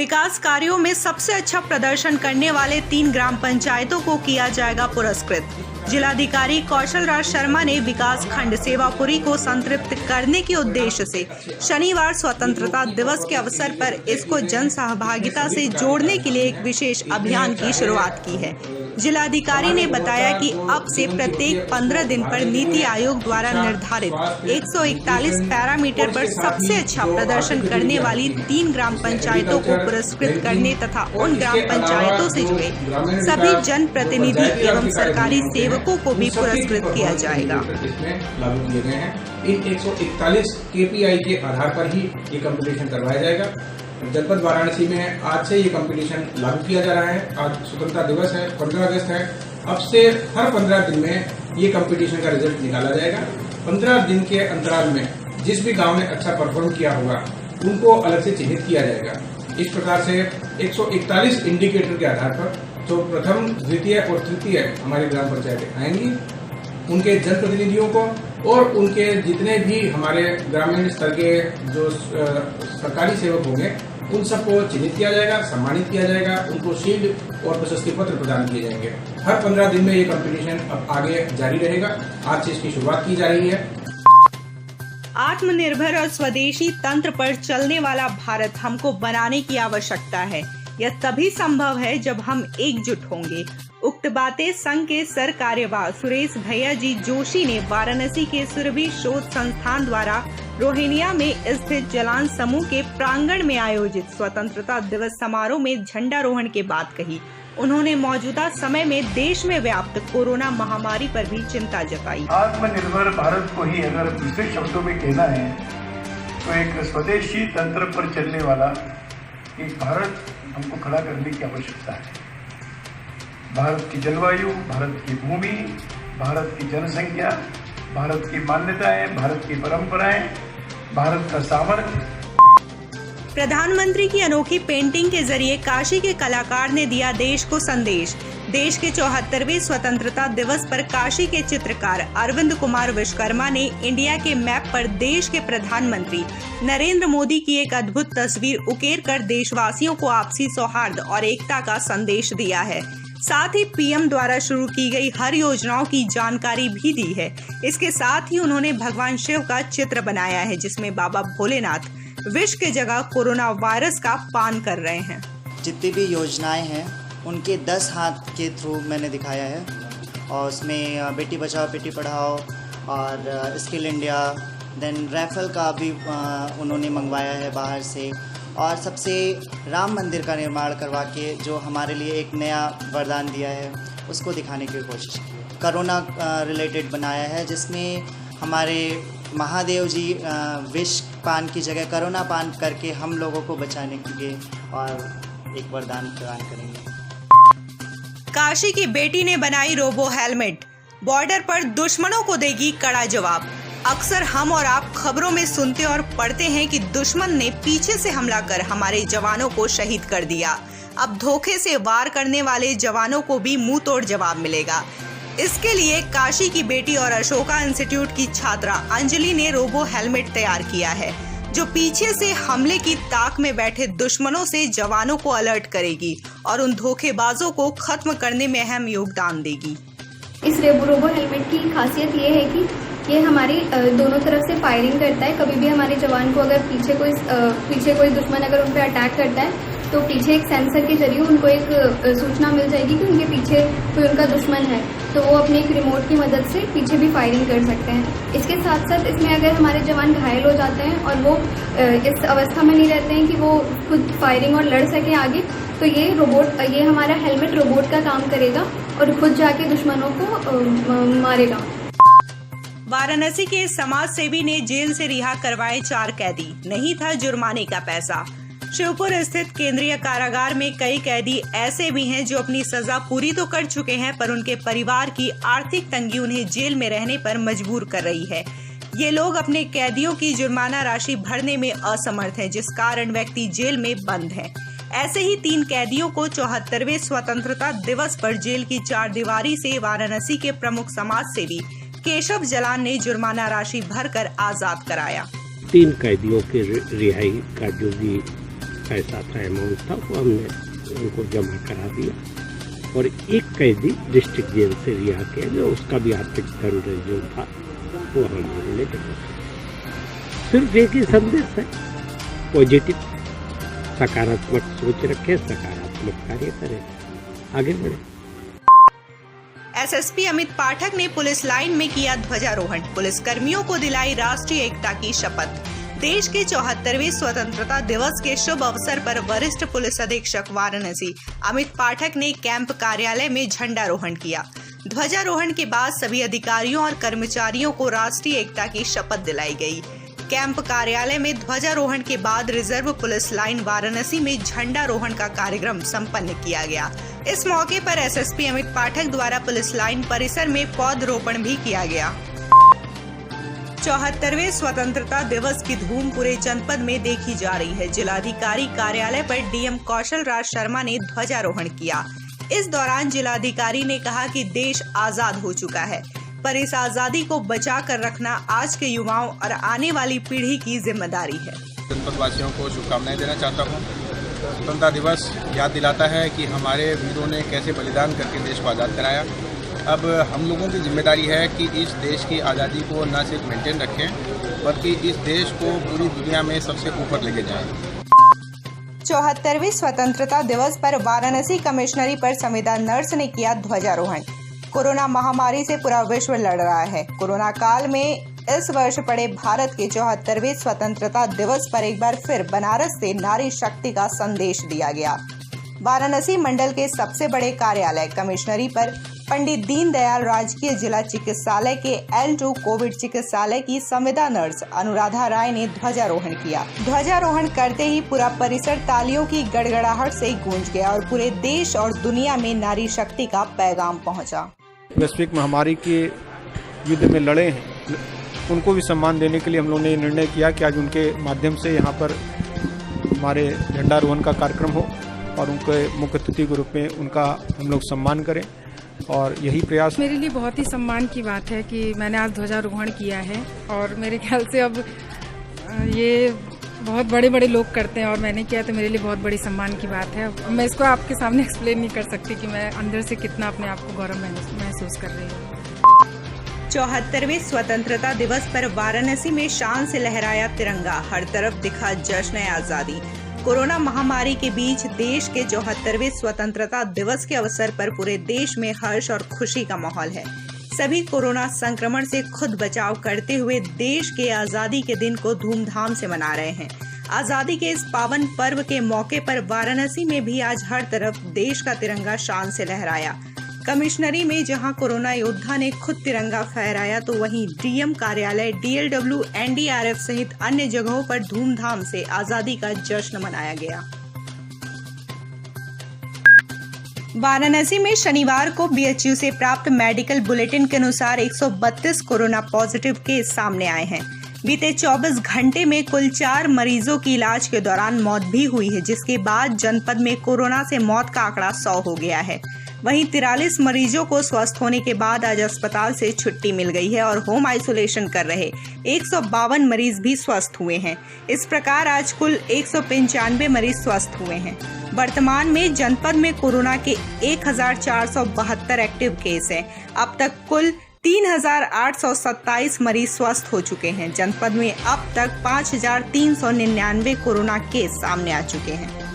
विकास कार्यों में सबसे अच्छा प्रदर्शन करने वाले 3 ग्राम पंचायतों को किया जाएगा पुरस्कृत। जिलाधिकारी कौशल राज शर्मा ने विकास खंड सेवापुरी को संतृप्त करने के उद्देश्य से शनिवार स्वतंत्रता दिवस के अवसर पर इसको जन सहभागिता से जोड़ने के लिए एक विशेष अभियान की शुरुआत की है। जिलाधिकारी ने बताया कि अब से प्रत्येक 15 दिन पर नीति आयोग द्वारा निर्धारित 141 पैरामीटर पर सबसे अच्छा प्रदर्शन करने वाली 3 ग्राम पंचायतों को पुरस्कृत करने तथा उन ग्राम पंचायतों से जुड़े सभी जन प्रतिनिधि एवं सरकारी सेवकों को भी पुरस्कृत किया जाएगा। लागू किए गए हैं इन 141 KPI के आधार पर ही ये कंपटीशन करवाया जाएगा। जनपद वाराणसी में आज से ये कंपटीशन लागू किया जा रहा है। आज स्वतंत्रता दिवस है, 15 अगस्त है। अब से हर 15 दिन में ये कंपटीशन का रिजल्ट निकाला जाएगा। 15 दिन के अंतराल में जिस भी गांव ने अच्छा परफॉर्म किया होगा उनको अलग से चिन्हित किया जाएगा। इस प्रकार से 141 इंडिकेटर के आधार पर जो प्रथम, द्वितीय और तृतीय हमारी ग्राम पंचायतें आएंगी, उनके जनप्रतिनिधियों को और उनके जितने भी हमारे ग्रामीण स्तर के जो सरकारी सेवक होंगे उन सबको चिन्हित किया जाएगा, सम्मानित किया जाएगा, उनको शील्ड और प्रशस्ति पत्र प्रदान किए जाएंगे। हर 15 दिन में ये कंपटीशन अब आगे जारी रहेगा। आज से इसकी शुरुआत की जा रही है। आत्मनिर्भर और स्वदेशी तंत्र पर चलने वाला भारत हमको बनाने की आवश्यकता है। यह तभी संभव है जब हम एकजुट होंगे। उक्त बातें संघ के सर कार्यवाह सुरेश भैया जी जोशी ने वाराणसी के सुरभि शोध संस्थान द्वारा रोहिनिया में स्थित जलान समूह के प्रांगण में आयोजित स्वतंत्रता दिवस समारोह में झंडारोहण के बाद कही। उन्होंने मौजूदा समय में देश में व्याप्त कोरोना महामारी पर भी चिंता जताई। आत्मनिर्भर भारत को ही अगर दूसरे शब्दों में कहना है तो एक स्वदेशी तंत्र पर चलने वाला एक भारत हमको खड़ा करने की आवश्यकता है। भारत की जलवायु, भारत की भूमि, भारत की जनसंख्या, भारत की मान्यताएं, भारत की परंपराएं, भारत का सामर्थ्य। प्रधानमंत्री की अनोखी पेंटिंग के जरिए काशी के कलाकार ने दिया देश को संदेश। देश के 74वें स्वतंत्रता दिवस पर काशी के चित्रकार अरविंद कुमार विश्वकर्मा ने इंडिया के मैप पर देश के प्रधानमंत्री नरेंद्र मोदी की एक अद्भुत तस्वीर उकेर कर देशवासियों को आपसी सौहार्द और एकता का संदेश दिया है। साथ ही पीएम द्वारा शुरू की गई हर योजनाओं की जानकारी भी दी है। इसके साथ ही उन्होंने भगवान शिव का चित्र बनाया है जिसमें बाबा भोलेनाथ विष की जगह कोरोना वायरस का पान कर रहे हैं। जितनी भी योजनाएं हैं उनके 10 हाथ के थ्रू मैंने दिखाया है और उसमें बेटी बचाओ बेटी पढ़ाओ और स्किल इंडिया, देन राइफल का भी उन्होंने मंगवाया है बाहर से, और सबसे राम मंदिर का निर्माण करवा के जो हमारे लिए एक नया वरदान दिया है उसको दिखाने की कोशिश की। कोरोना रिलेटेड बनाया है जिसमें हमारे महादेव जी विष पान की जगह कोरोना पान करके हम लोगों को बचाने के लिए और एक वरदान प्रदान करेंगे। काशी की बेटी ने बनाई रोबो हेलमेट, बॉर्डर पर दुश्मनों को देगी कड़ा जवाब। अक्सर हम और आप खबरों में सुनते और पढ़ते हैं कि दुश्मन ने पीछे से हमला कर हमारे जवानों को शहीद कर दिया। अब धोखे से वार करने वाले जवानों को भी मुंह तोड़ जवाब मिलेगा। इसके लिए काशी की बेटी और अशोका इंस्टीट्यूट की छात्रा अंजलि ने रोबो हेलमेट तैयार किया है जो पीछे से हमले की ताक में बैठे दुश्मनों से जवानों को अलर्ट करेगी और उन धोखेबाजों को खत्म करने में अहम योगदान देगी। इस रोबो हेलमेट की खासियत ये है कि ये हमारी दोनों तरफ से फायरिंग करता है। कभी भी हमारे जवान को अगर पीछे कोई दुश्मन अगर उन पर अटैक करता है तो पीछे एक सेंसर के जरिए उनको एक सूचना मिल जाएगी कि उनके पीछे कोई उनका दुश्मन है, तो वो अपने एक रिमोट की मदद से पीछे भी फायरिंग कर सकते हैं। इसके साथ साथ इसमें अगर हमारे जवान घायल हो जाते हैं और वो इस अवस्था में नहीं रहते हैं कि वो खुद फायरिंग और लड़ सके आगे, तो ये हमारा हेलमेट रोबोट का काम करेगा और खुद जाके दुश्मनों को मारेगा। वाराणसी के समाज सेवी ने जेल से रिहा करवाए 4 कैदी, नहीं था जुर्माने का पैसा। शिवपुर स्थित केंद्रीय कारागार में कई कैदी ऐसे भी हैं जो अपनी सजा पूरी तो कर चुके हैं पर उनके परिवार की आर्थिक तंगी उन्हें जेल में रहने पर मजबूर कर रही है। ये लोग अपने कैदियों की जुर्माना राशि भरने में असमर्थ हैं जिस कारण व्यक्ति जेल में बंद है। ऐसे ही 3 कैदियों को 74वें स्वतंत्रता दिवस पर जेल की 4 दीवारी से वाराणसी के प्रमुख समाज सेवी केशव जलान ने जुर्माना राशि भरकर आजाद कराया। 3 कैदियों के रिहाई का जो भी पैसा था, अमाउंट था, वो हमने उनको जमा करा दिया और एक कैदी डिस्ट्रिक्ट जेल से रिहा किया, जो उसका भी आर्थिक दंड जो था वो हमने जमा किया। सिर्फ एक ही संदेश है, पॉजिटिव, सकारात्मक सोच रखें, सकारात्मक कार्य करें, आगे बढ़े। एसएसपी अमित पाठक ने पुलिस लाइन में किया ध्वजारोहण, पुलिस कर्मियों को दिलाई राष्ट्रीय एकता की शपथ। देश के 74वें स्वतंत्रता दिवस के शुभ अवसर पर वरिष्ठ पुलिस अधीक्षक वाराणसी अमित पाठक ने कैंप कार्यालय में झंडारोहण किया। ध्वजारोहण के बाद सभी अधिकारियों और कर्मचारियों को राष्ट्रीय एकता की शपथ दिलाई गई। कैंप कार्यालय में ध्वजारोहण के बाद रिजर्व पुलिस लाइन वाराणसी में झंडारोहण का कार्यक्रम संपन्न किया गया। इस मौके पर एसएसपी अमित पाठक द्वारा पुलिस लाइन परिसर में पौधरोपण भी किया गया। 74वें स्वतंत्रता दिवस की धूम पूरे जनपद में देखी जा रही है। जिलाधिकारी कार्यालय पर डीएम कौशल राज शर्मा ने ध्वजारोहण किया। इस दौरान जिलाधिकारी ने कहा कि देश आजाद हो चुका है, पर इस आजादी को बचा कर रखना आज के युवाओं और आने वाली पीढ़ी की जिम्मेदारी है। जनपद वासियों को शुभकामनाएं देना चाहता हूँ। स्वतंत्रता दिवस याद दिलाता है कि हमारे वीरों ने कैसे बलिदान करके देश को आज़ाद कराया। अब हम लोगों की जिम्मेदारी है कि इस देश की आज़ादी को न सिर्फ मेंटेन रखें, बल्कि इस देश को पूरी दुनिया में सबसे ऊपर लेके जाएं। 74वें स्वतंत्रता दिवस पर वाराणसी कमिश्नरी पर संविदा नर्स ने किया ध्वजारोहण। कोरोना महामारी से पूरा विश्व लड़ रहा है। कोरोना काल में इस वर्ष पड़े भारत के 74वें स्वतंत्रता दिवस पर एक बार फिर बनारस से नारी शक्ति का संदेश दिया गया। वाराणसी मंडल के सबसे बड़े कार्यालय कमिश्नरी पर पंडित दीनदयाल राजकीय जिला चिकित्सालय के L2 कोविड चिकित्सालय की संविदा नर्स अनुराधा राय ने ध्वजारोहण किया। ध्वजारोहण करते ही पूरा परिसर तालियों की गड़गड़ाहट से गूंज गया और पूरे देश और दुनिया में नारी शक्ति का पैगाम पहुंचा। वैश्विक महामारी के युद्ध में लड़े हैं, उनको भी सम्मान देने के लिए हम लोगों ने निर्णय किया कि आज उनके माध्यम से यहाँ पर हमारे झंडारोहण का कार्यक्रम हो और उनके मुख्य अतिथि के रूप में उनका हम लोग सम्मान करें। और यही प्रयास मेरे लिए बहुत ही सम्मान की बात है कि मैंने आज ध्वजारोहण किया है और मेरे ख्याल से अब ये बहुत बड़े बड़े लोग करते हैं और मैंने किया तो मेरे लिए बहुत बड़ी सम्मान की बात है। मैं इसको आपके सामने एक्सप्लेन नहीं कर सकती कि मैं अंदर से कितना अपने आप को गौरव महसूस कर रही हूँ। 74वें स्वतंत्रता दिवस पर वाराणसी में शान से लहराया तिरंगा, हर तरफ दिखा जश्न आजादी। कोरोना महामारी के बीच देश के 74वें स्वतंत्रता दिवस के अवसर पर पूरे देश में हर्ष और खुशी का माहौल है। सभी कोरोना संक्रमण से खुद बचाव करते हुए देश के आजादी के दिन को धूमधाम से मना रहे हैं। आजादी के इस पावन पर्व के मौके पर वाराणसी में भी आज हर तरफ देश का तिरंगा शान से लहराया। कमिश्नरी में जहां कोरोना योद्धा ने खुद तिरंगा फहराया, तो वहीं डीएम कार्यालय, डीएलडब्ल्यू, एनडीआरएफ सहित अन्य जगहों पर धूमधाम से आजादी का जश्न मनाया गया। वाराणसी में शनिवार को बीएचयू से प्राप्त मेडिकल बुलेटिन के अनुसार 132 कोरोना पॉजिटिव केस सामने आए हैं। बीते 24 घंटे में कुल 4 मरीजों की इलाज के दौरान मौत भी हुई है, जिसके बाद जनपद में कोरोना से मौत का आंकड़ा 100 हो गया है। वहीं 43 मरीजों को स्वस्थ होने के बाद आज अस्पताल से छुट्टी मिल गई है और होम आइसोलेशन कर रहे 152 मरीज भी स्वस्थ हुए हैं। इस प्रकार आज कुल 195 मरीज स्वस्थ हुए हैं। वर्तमान में जनपद में कोरोना के 1472 एक्टिव केस हैं। अब तक कुल 3827 मरीज स्वस्थ हो चुके हैं। जनपद में अब तक 5399 कोरोना केस सामने आ चुके हैं।